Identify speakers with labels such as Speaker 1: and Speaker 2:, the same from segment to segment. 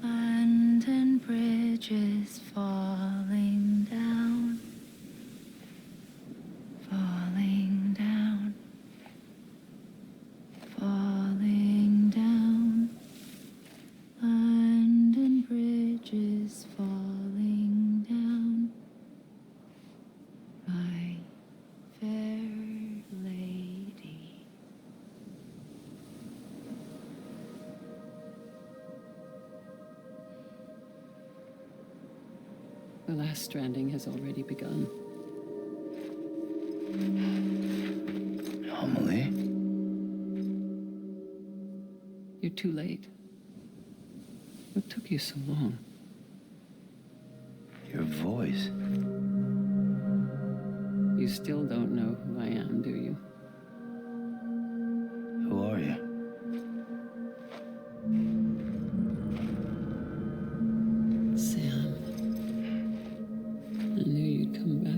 Speaker 1: London Bridge is falling down, falling down, falling down. London Bridge is falling down, my fair lady.
Speaker 2: The last stranding has already begun.
Speaker 3: Amelie?
Speaker 2: You're too late. What took you so long?
Speaker 3: Your voice.
Speaker 2: You still don't know who I am, do you?
Speaker 3: Who are you?
Speaker 2: Sam. I knew you'd come back.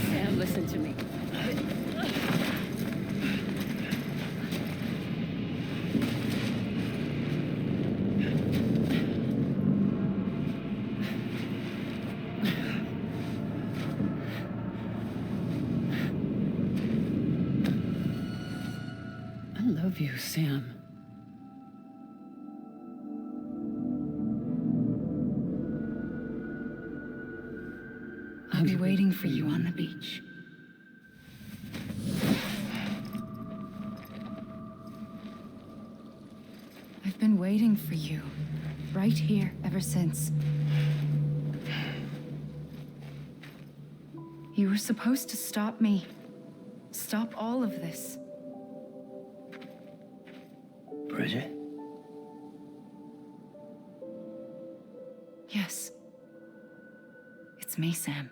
Speaker 2: Sam, listen to me. I love you, Sam.
Speaker 1: I'll be waiting for you on the beach. I've been waiting for you, right here, ever since. You were supposed to stop me. Stop all of this.
Speaker 3: Bridget?
Speaker 1: Yes. It's me, Sam.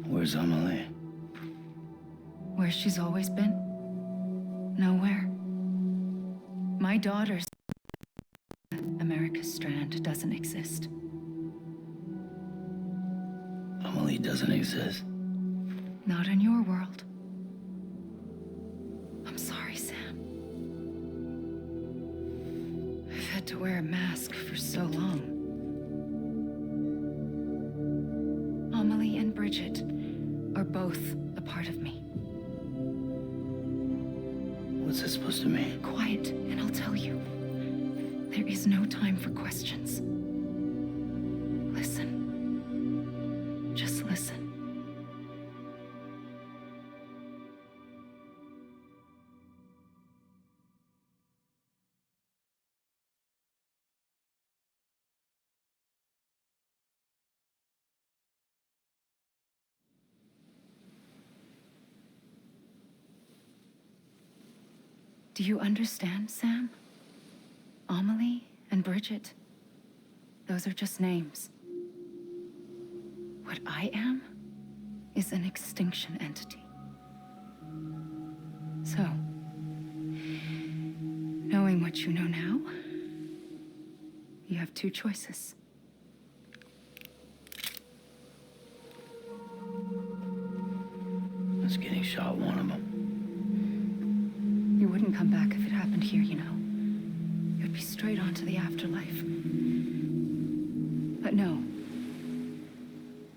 Speaker 3: Where's Amelie?
Speaker 1: Where she's always been? Nowhere. My daughter's America's Strand doesn't exist.
Speaker 3: Amelie doesn't exist.
Speaker 1: Not in your world. sorry, Sam. I've had to wear a mask for so long. Amelie and Bridget are both a part of me.
Speaker 3: What's this supposed to mean?
Speaker 1: Quiet, and I'll tell you. There is no time for questions. Listen. Just listen. Do you understand, Sam? Amelie and Bridget, those are just names. What I am is an extinction entity. So, knowing what you know now, you have two choices.
Speaker 3: That's getting shot, one of them.
Speaker 1: You wouldn't come back if it happened here, you know. You'd be straight on to the afterlife. But no,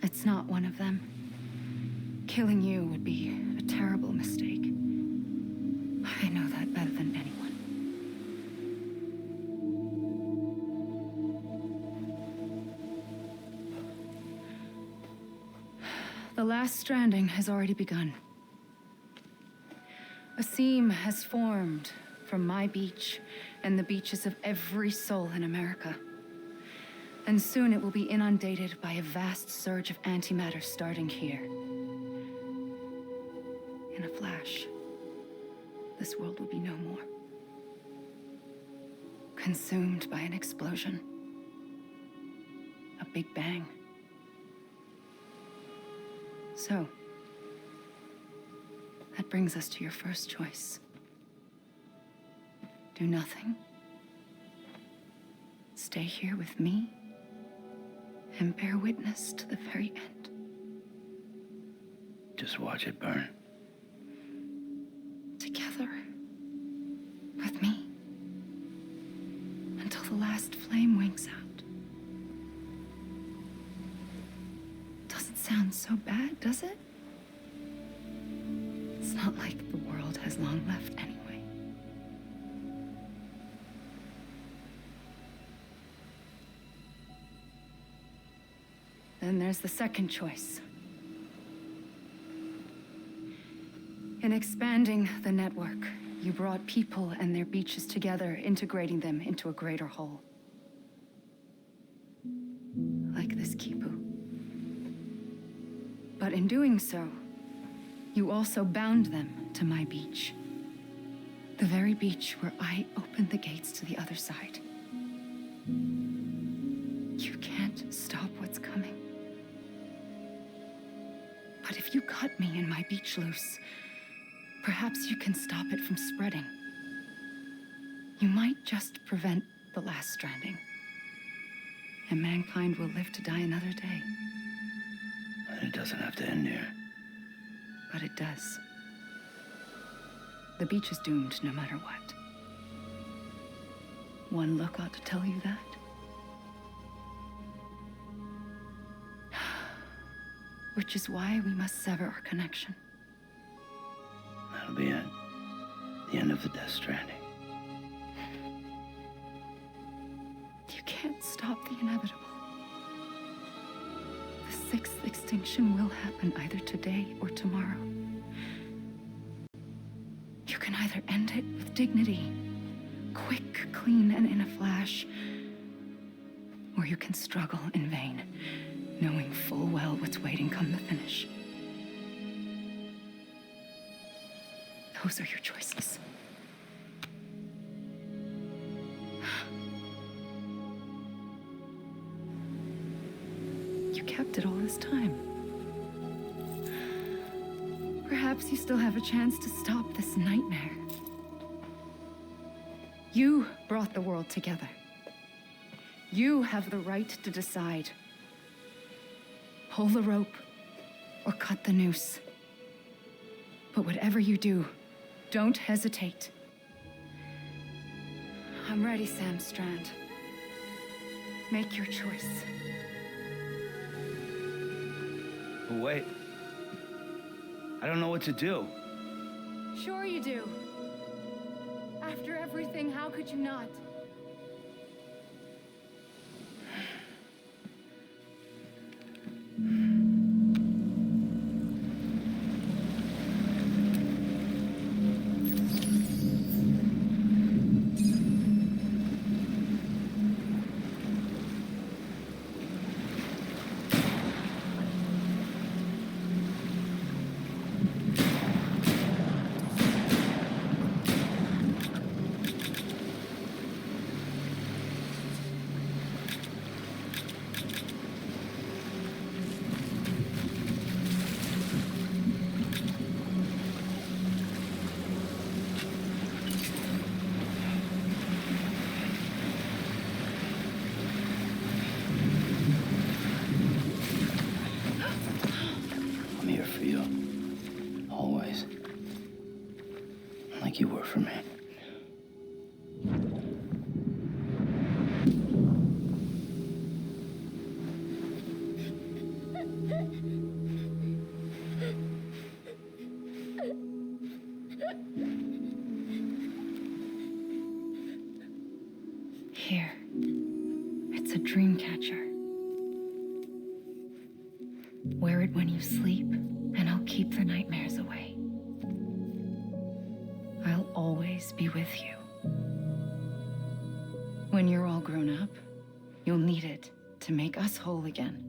Speaker 1: it's not one of them. Killing you would be a terrible mistake. I know that better than anyone. The last stranding has already begun. A seam has formed from my beach and the beaches of every soul in America. And soon it will be inundated by a vast surge of antimatter starting here. In a flash, this world will be no more. Consumed by an explosion. A big bang. So, that brings us to your first choice. Do nothing. Stay here with me and bear witness to the very end.
Speaker 3: Just watch it burn.
Speaker 1: Together. With me. Until the last flame winks out. Doesn't sound so bad, does it? It's not like the world has long left anyway. Then there's the second choice. In expanding the network, you brought people and their beaches together, integrating them into a greater whole. Like this Kipu. But in doing so, you also bound them to my beach. The very beach where I opened the gates to the other side. You can't stop what's coming. But if you cut me and my beach loose, perhaps you can stop it from spreading. You might just prevent the last stranding. And mankind will live to die another day.
Speaker 3: And it doesn't have to end here.
Speaker 1: But it does. The beach is doomed no matter what. One look ought to tell you that. Which is why we must sever our connection.
Speaker 3: That'll be it. The end of the Death Stranding.
Speaker 1: You can't stop the inevitable. The sixth extinction will happen either today or tomorrow. You can either end it with dignity, quick, clean, and in a flash, or you can struggle in vain, knowing full well what's waiting come the finish. Those are your choices. You kept it all this time. Perhaps you still have a chance to stop this nightmare. You brought the world together. You have the right to decide. Pull the rope or cut the noose. But whatever you do, Don't hesitate. I'm ready, Sam Strand. Make your choice.
Speaker 3: But wait. I don't know what to do.
Speaker 1: Sure you do. After everything, how could you not?
Speaker 3: I'm here for you. Always. Like you were for me.
Speaker 1: Here. It's a dream catcher. Wear it when you sleep, and I'll keep the nightmares away. I'll always be with you. When you're all grown up, you'll need it to make us whole again.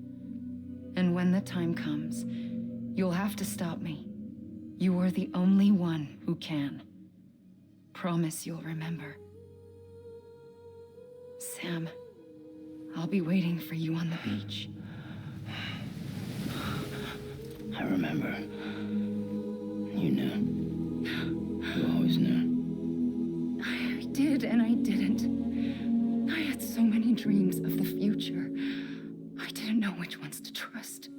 Speaker 1: And when the time comes, you'll have to stop me. You are the only one who can. Promise you'll remember. Sam, I'll be waiting for you on the beach.
Speaker 3: I remember. You knew. You always knew.
Speaker 1: I did and I didn't. I had so many dreams of the future. I didn't know which ones to trust.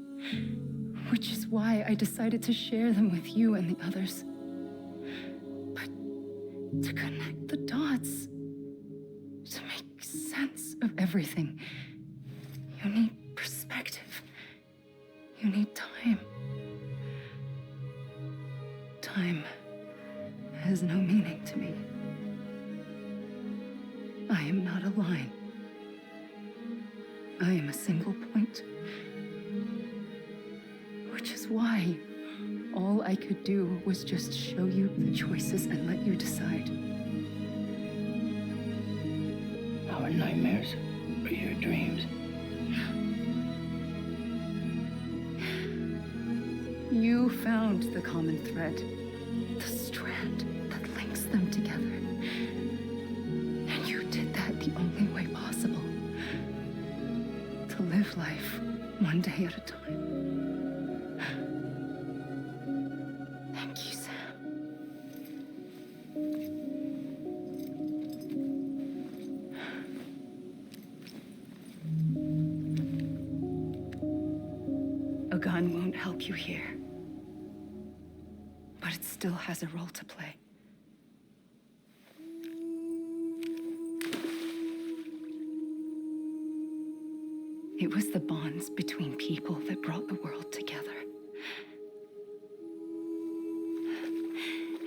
Speaker 1: Which is why I decided to share them with you and the others. But to connect the dots, to make sense of everything, you need perspective. You need time. Time has no meaning to me. I am not a line. I am a single point. Which is why all I could do was just show you the choices and let you decide.
Speaker 3: Our nightmares or your dreams?
Speaker 1: You found the common thread, the strand that links them together. And you did that the only way possible. To live life one day at a time. Thank you, Sam. A gun won't help you here. But it still has a role to play. It was the bonds between people that brought the world together.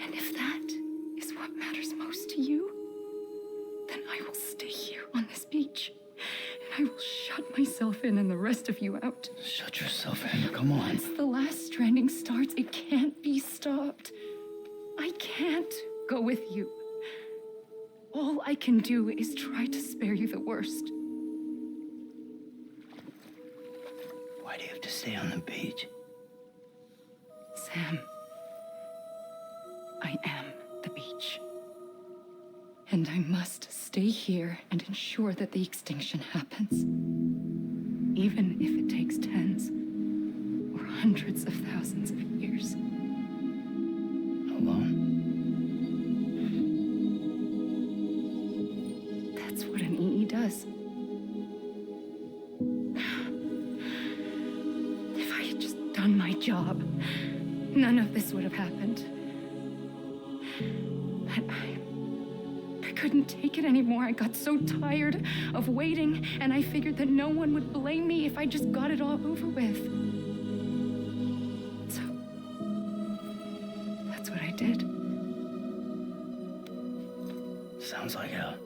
Speaker 1: And if that is what matters most to you, then I will stay here on this beach. And I will shut myself in and the rest of you out.
Speaker 3: Shut yourself in. Come on.
Speaker 1: Once the last stranding starts, it can't be stopped. I can't go with you. All I can do is try to spare you the worst.
Speaker 3: Why do you have to stay on the beach?
Speaker 1: Sam, I am the beach. And I must stay here and ensure that the extinction happens. Even if it takes tens or hundreds of thousands of years.
Speaker 3: Alone?
Speaker 1: That's what an EE does. If I had just done my job, none of this would have happened. couldn't take it anymore. I got so tired of waiting, and I figured that no one would blame me if I just got it all over with. So, that's what I did.
Speaker 3: Sounds like hell.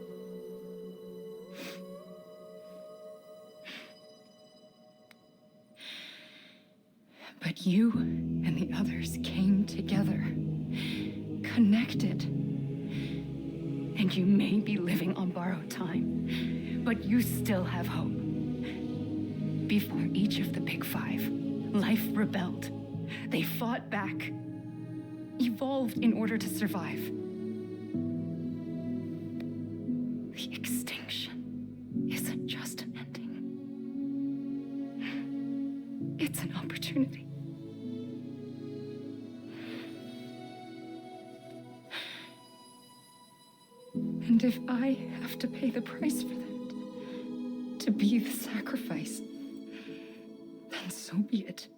Speaker 1: But you and the others came together, connected. And you may be living on borrowed time, but you still have hope. Before each of the Big Five, life rebelled. They fought back, evolved in order to survive. The extinction isn't just an ending. It's an opportunity. And if I have to pay the price for that, to be the sacrifice, then so be it.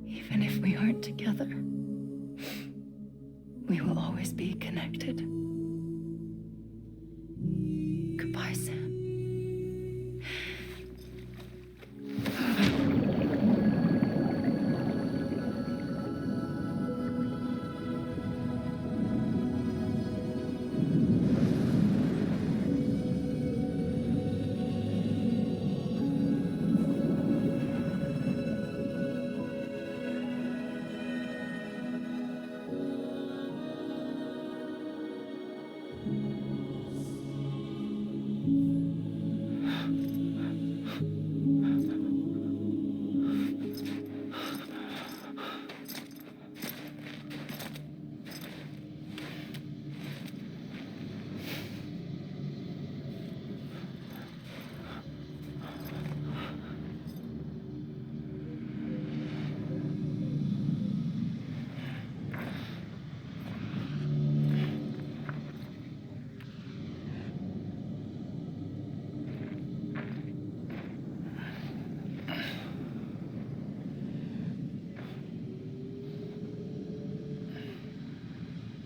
Speaker 1: Even if we aren't together, we will always be connected. Goodbye, Sam.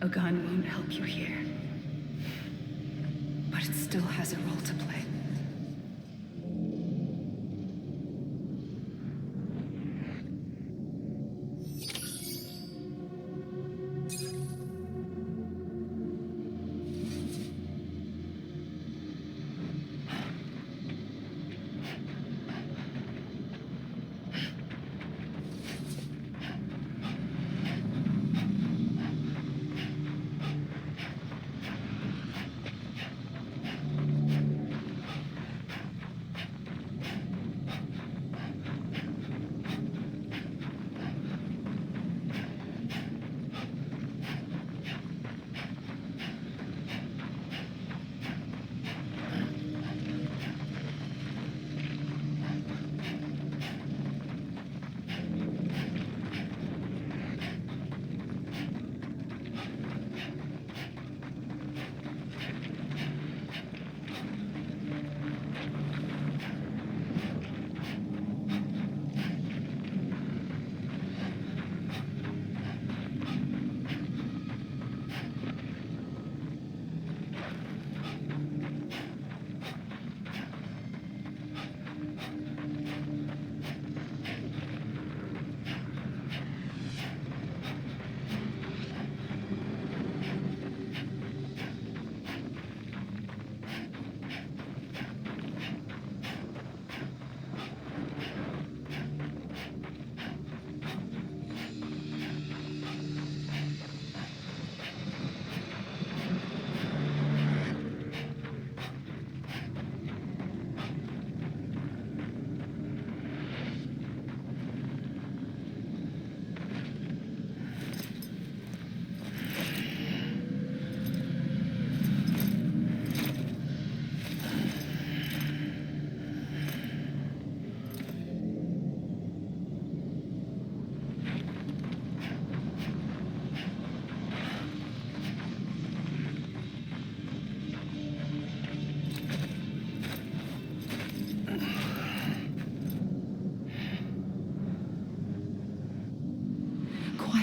Speaker 1: A gun won't help you here, but it still has a role to play.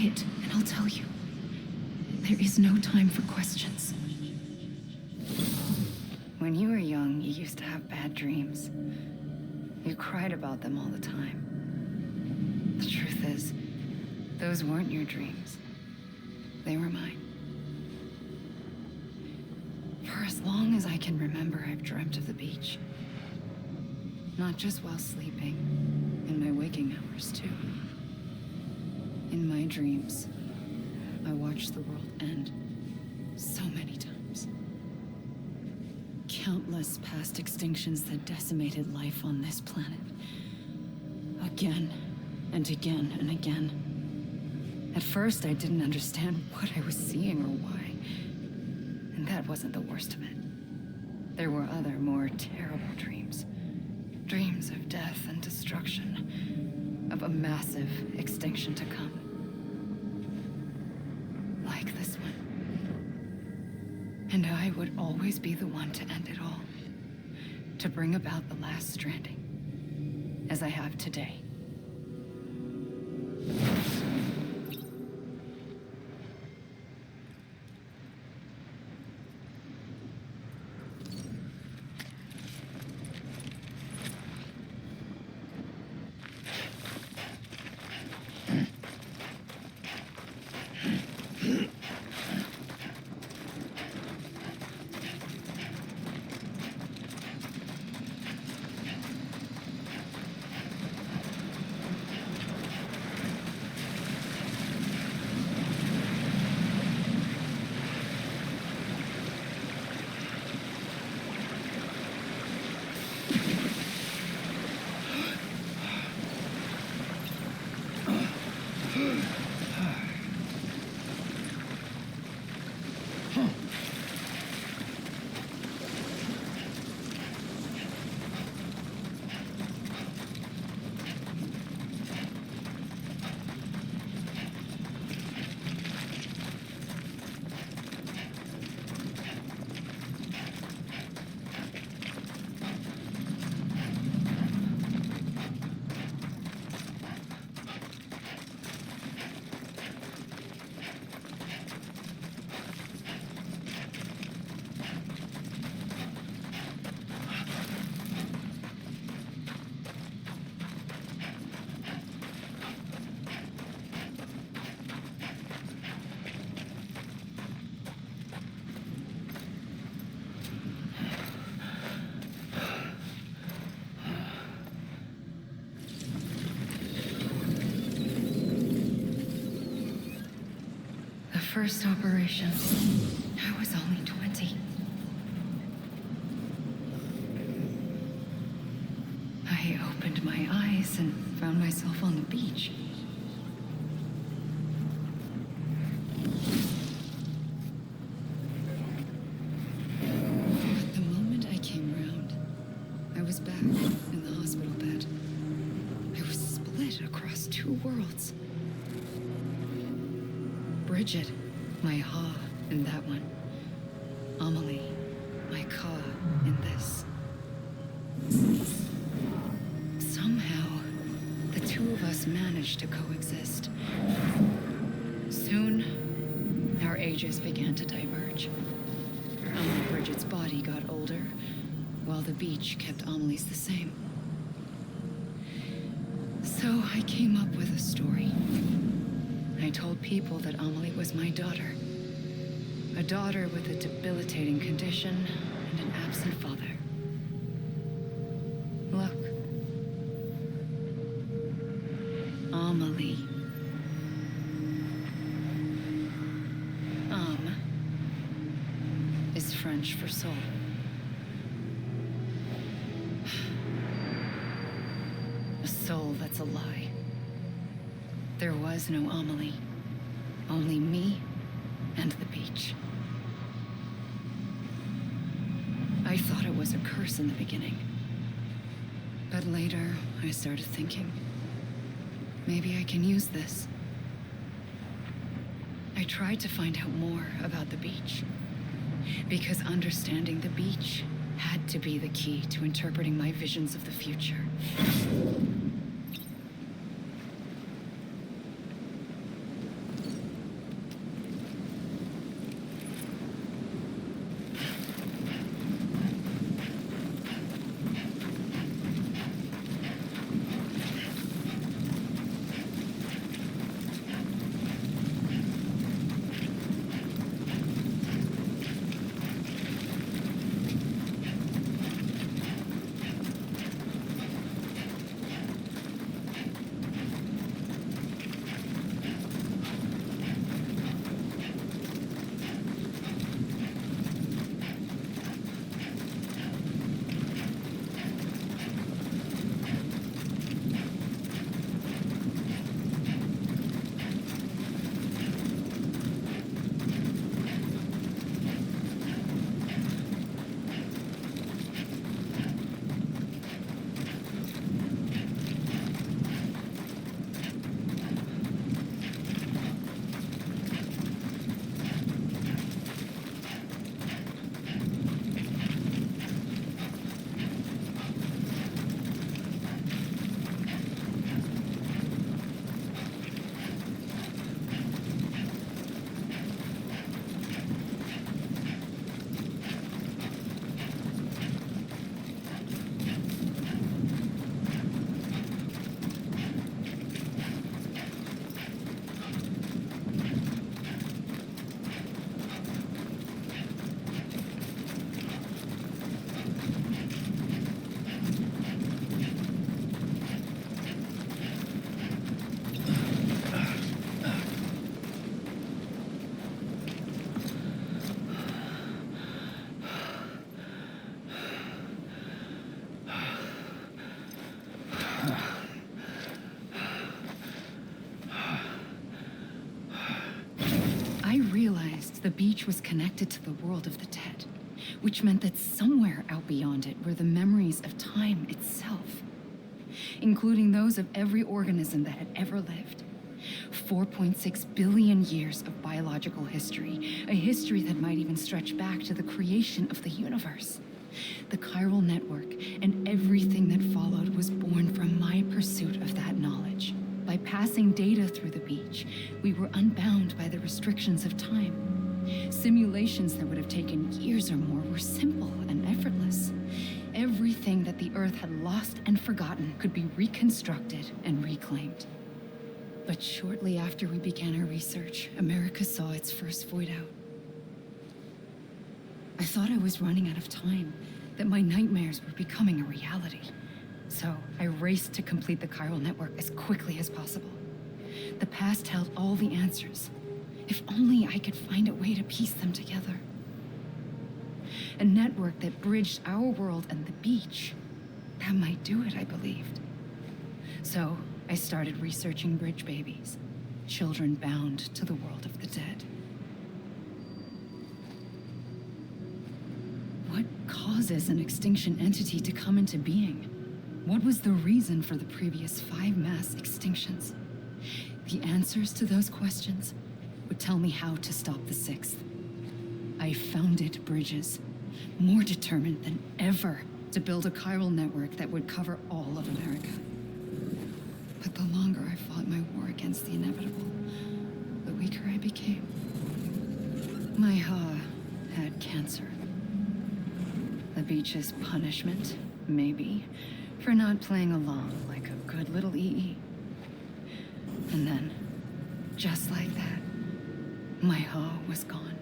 Speaker 1: quiet, and I'll tell you. There is no time for questions. When you were young, you used to have bad dreams. You cried about them all the time. The truth is, those weren't your dreams. They were mine. For as long as I can remember, I've dreamt of the beach. Not just while sleeping, in my waking hours too. In my dreams, I watched the world end so many times. Countless past extinctions that decimated life on this planet. Again and again and again. At first, I didn't understand what I was seeing or why. And that wasn't the worst of it. There were other, more terrible dreams. Dreams of death and destruction. Of a massive extinction to come. Like this one. And I would always be the one to end it all. To bring about the last stranding. As I have today. First operation, I was only 20. I opened my eyes and found myself on the beach. But the moment I came round, I was back in the hospital bed. I was split across two worlds. Bridget, my Ha in that one. Amelie, my Ka in this. Somehow, the two of us managed to coexist. Soon, our ages began to diverge. Bridget's body got older, while the beach kept Amelie's the same. So I came up with a story. I told people that Amelie was my daughter. A daughter with a debilitating condition and an absent father. Look. Amelie. Is French for soul. A soul that's a lie. There was no Amelie. Only me and the beach. I thought it was a curse in the beginning. But later, I started thinking, maybe I can use this. I tried to find out more about the beach. Because understanding the beach had to be the key to interpreting my visions of the future. I realized the beach was connected to the world of the dead, which meant that somewhere out beyond it were the memories of time itself, including those of every organism that had ever lived. 4.6 billion years of biological history, a history that might even stretch back to the creation of the universe. The chiral network and everything that followed was born from my pursuit of that knowledge. By passing data through the beach, we were unbound by the restrictions of time. Simulations that would have taken years or more were simple and effortless. Everything that the Earth had lost and forgotten could be reconstructed and reclaimed. But shortly after we began our research, America saw its first void out. I thought I was running out of time, that my nightmares were becoming a reality. So I raced to complete the chiral network as quickly as possible. The past held all the answers. If only I could find a way to piece them together. A network that bridged our world and the beach. That might do it, I believed. So I started researching bridge babies, children bound to the world of the dead. What causes an extinction entity to come into being? What was the reason for the previous 5 mass extinctions? The answers to those questions would tell me how to stop the 6th. I founded bridges, more determined than ever to build a chiral network that would cover all of America. But the longer I fought my war against the inevitable, the weaker I became. My Ha had cancer. The beach's punishment, maybe, for not playing along like a good little EE. And then, just like that, my Ha was gone.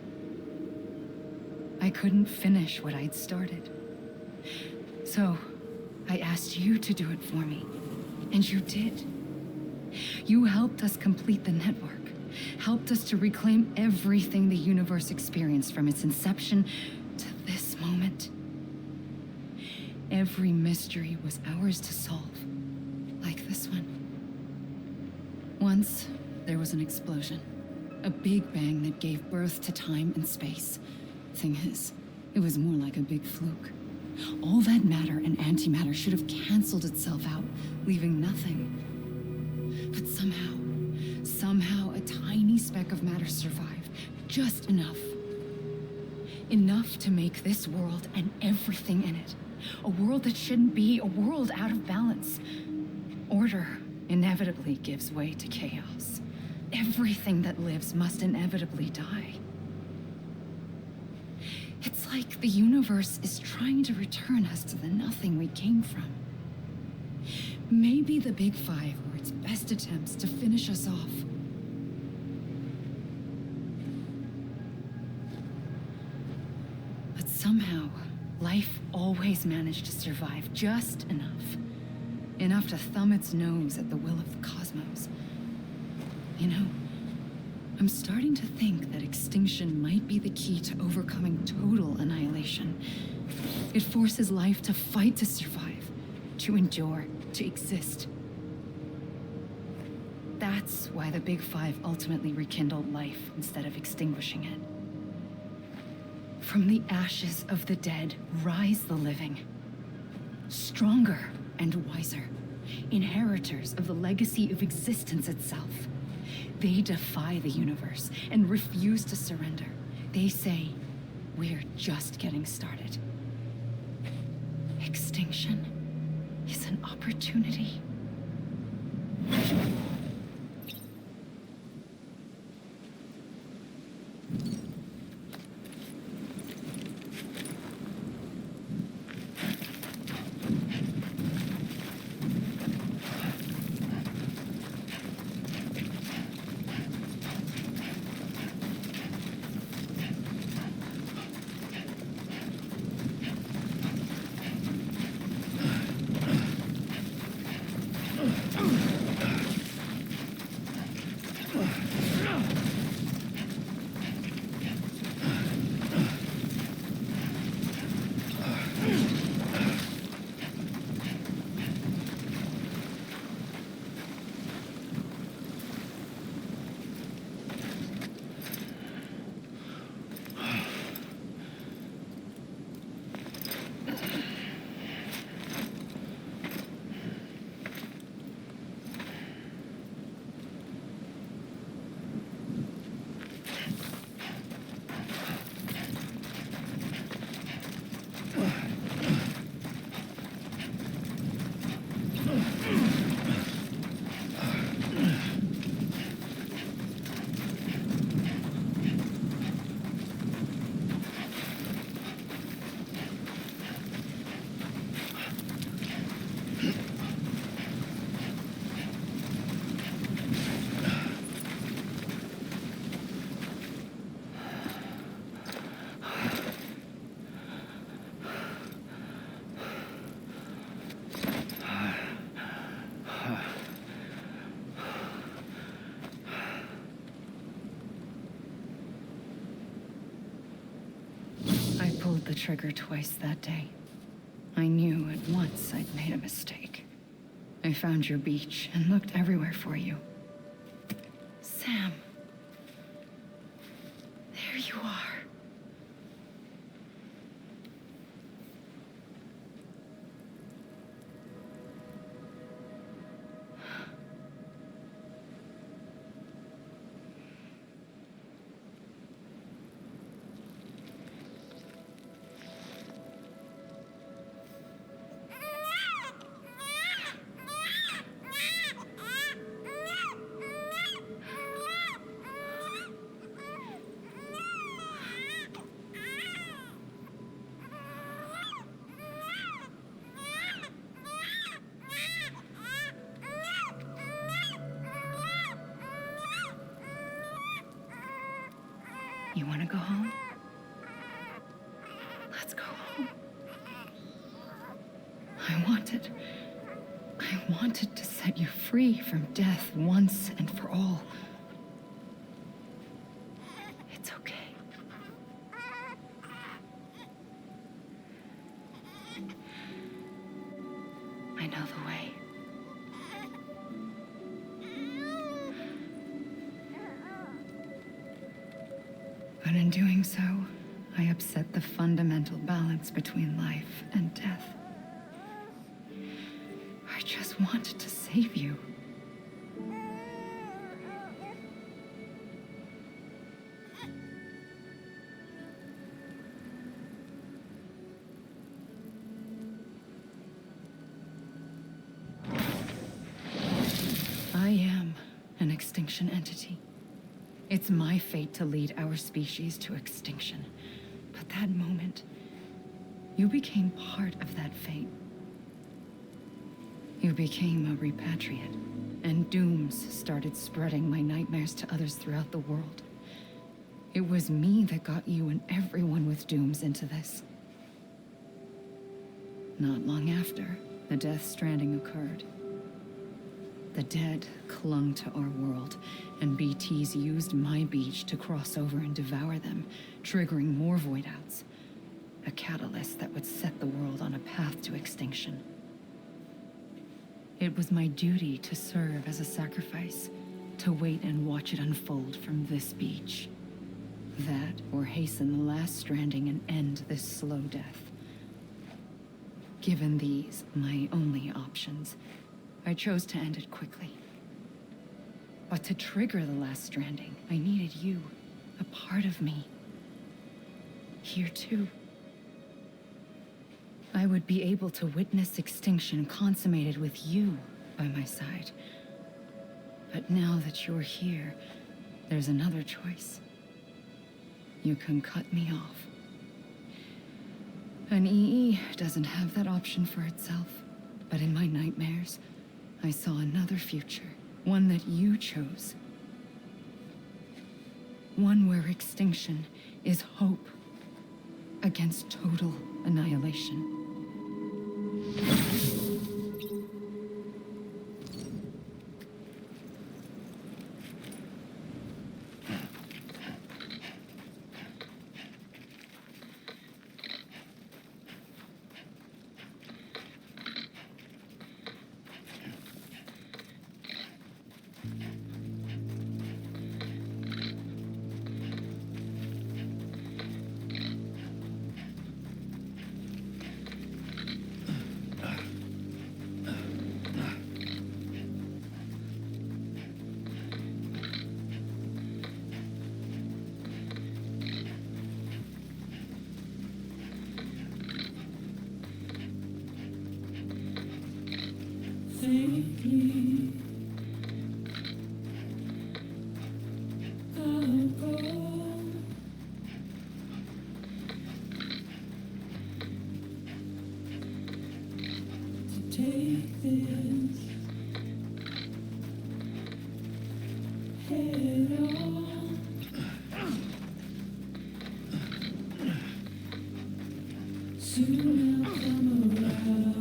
Speaker 1: I couldn't finish what I'd started. So, I asked you to do it for me, and you did. You helped us complete the network, helped us to reclaim everything the universe experienced from its inception to this moment. Every mystery was ours to solve, like this one. Once, there was an explosion. A big bang that gave birth to time and space. Thing is, it was more like a big fluke. All that matter and antimatter should have canceled itself out, leaving nothing. But somehow a tiny speck of matter survived. Just enough. Enough to make this world and everything in it. A world that shouldn't be, a world out of balance. Order inevitably gives way to chaos. Everything that lives must inevitably die. It's like the universe is trying to return us to the nothing we came from. Maybe the Big Five were its best attempts to finish us off. But somehow, life always managed to survive just enough. Enough to thumb its nose at the will of the cosmos. You know, I'm starting to think that extinction might be the key to overcoming total annihilation. It forces life to fight to survive, to endure, to exist. That's why the Big Five ultimately rekindled life instead of extinguishing it. From the ashes of the dead rise the living. Stronger and wiser. Inheritors of the legacy of existence itself. They defy the universe and refuse to surrender. They say, we're just getting started. Extinction is an opportunity. the trigger twice that day. I knew at once I'd made a mistake. I found your beach and looked everywhere for you. Sam. There you are. You want to go home? Let's go home. I wanted to set you free from death once and for all. It's okay. I know the way. But in doing so, I upset the fundamental balance between life and death. I just wanted to save you. I am an extinction entity. It's my fate to lead our species to extinction. But that moment, you became part of that fate. You became a repatriate, and dooms started spreading my nightmares to others throughout the world. It was me that got you and everyone with dooms into this. Not long after, the Death Stranding occurred. The dead clung to our world, and BTs used my beach to cross over and devour them, triggering more void outs. A catalyst that would set the world on a path to extinction. It was my duty to serve as a sacrifice, to wait and watch it unfold from this beach. That, or hasten the last stranding and end this slow death. Given these, my only options, I chose to end it quickly. But to trigger the last stranding, I needed you, a part of me. Here too. I would be able to witness extinction consummated with you by my side. But now that you're here, there's another choice. You can cut me off. An EE doesn't have that option for itself, but in my nightmares, I saw another future, one that you chose. One where extinction is hope against total annihilation.
Speaker 4: Take this head on. Soon I'll come around.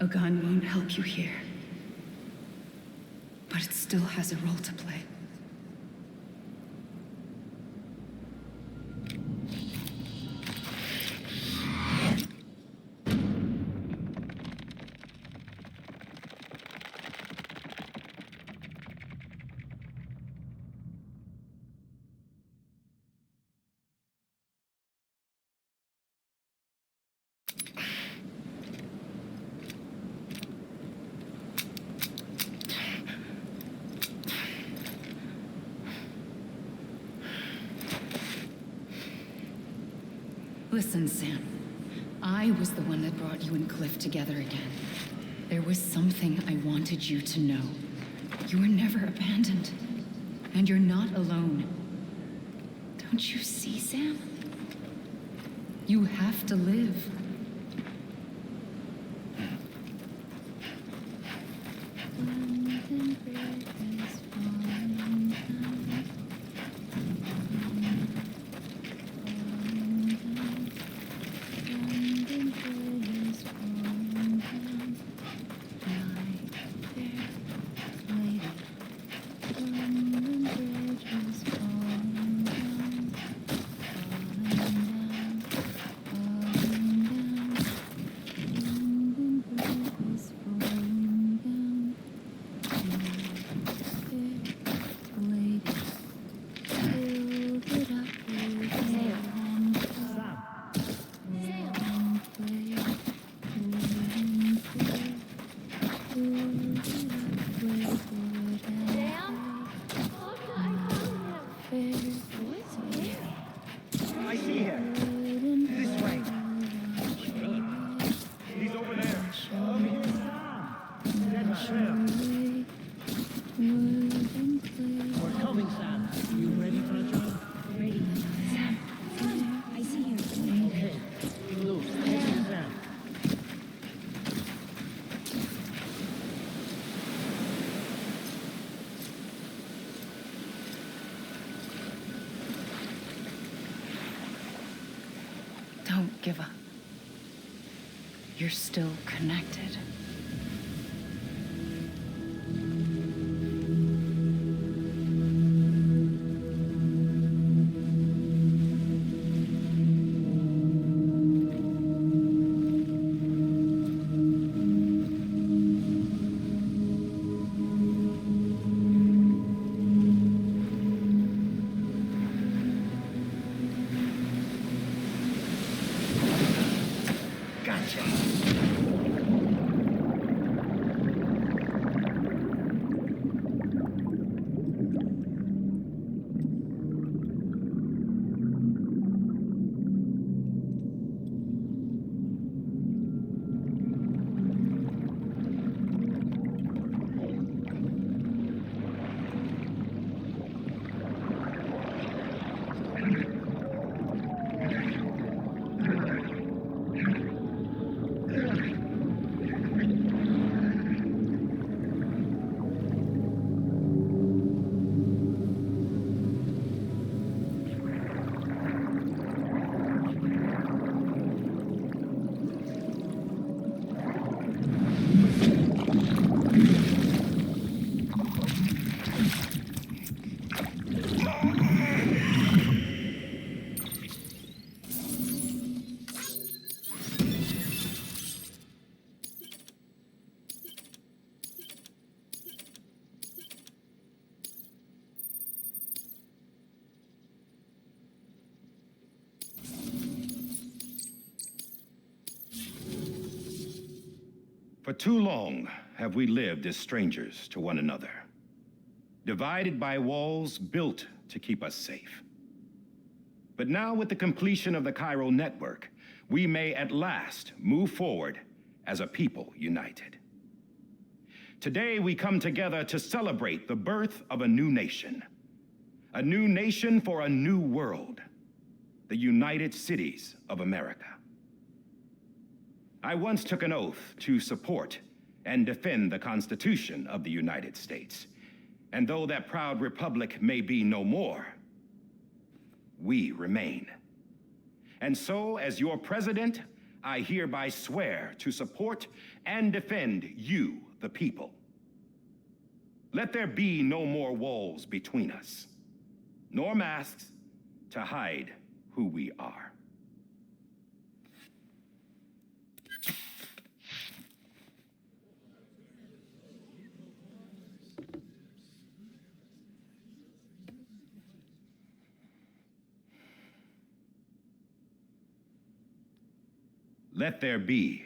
Speaker 1: A gun won't help you here. But it still has a role to play. Listen, Sam. I was the one that brought you and Cliff together again. There was something I wanted you to know. You were never abandoned. And you're not alone. Don't you see, Sam? You have to live. Don't give up. You're still connected.
Speaker 5: For too long have we lived as strangers to one another, divided by walls built to keep us safe. But now, with the completion of the Cairo network, we may at last move forward as a people united. Today, we come together to celebrate the birth of a new nation for a new world, the United Cities of America. I once took an oath to support and defend the Constitution of the United States. And though that proud republic may be no more, we remain. And so, as your president, I hereby swear to support and defend you, the people. Let there be no more walls between us, nor masks to hide who we are. Let there be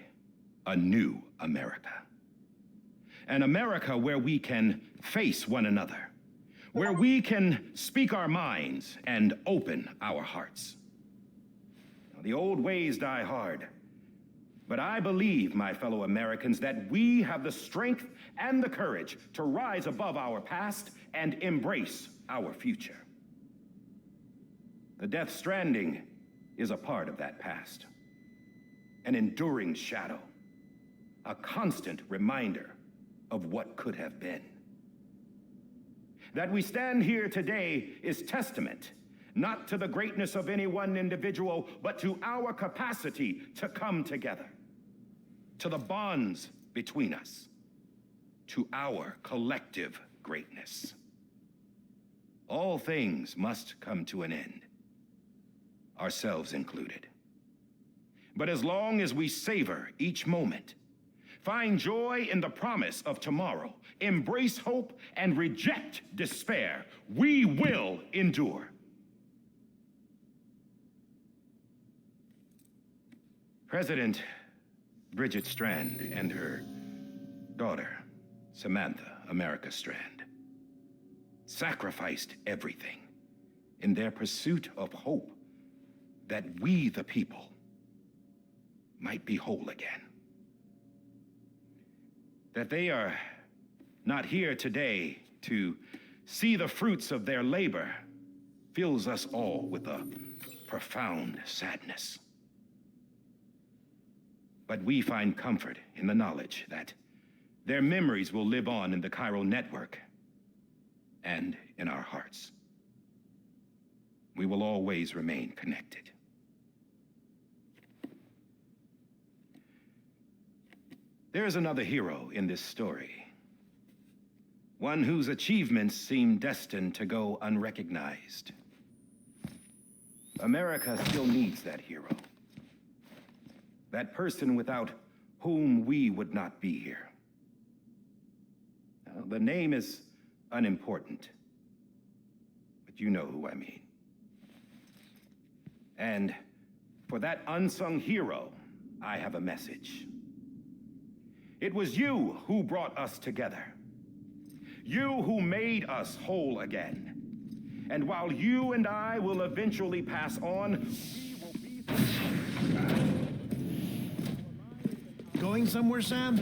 Speaker 5: a new America. An America where we can face one another, where we can speak our minds and open our hearts. Now, the old ways die hard, but I believe, my fellow Americans, that we have the strength and the courage to rise above our past and embrace our future. The Death Stranding is a part of that past. An enduring shadow, a constant reminder of what could have been. That we stand here today is testament, not to the greatness of any one individual, but to our capacity to come together, to the bonds between us, to our collective greatness. All things must come to an end, ourselves included. But as long as we savor each moment, find joy in the promise of tomorrow, embrace hope, and reject despair, we will endure. President Bridget Strand and her daughter, Samantha America Strand, sacrificed everything in their pursuit of hope that we, the people, might be whole again. That they are not here today to see the fruits of their labor fills us all with a profound sadness. But we find comfort in the knowledge that their memories will live on in the chiral network and in our hearts. We will always remain connected. There's another hero in this story, one whose achievements seem destined to go unrecognized. America still needs that hero, that person without whom we would not be here. Now, the name is unimportant, but you know who I mean. And for that unsung hero, I have a message. It was you who brought us together. You who made us whole again. And while you and I will eventually pass on, we will be...
Speaker 6: Going somewhere, Sam?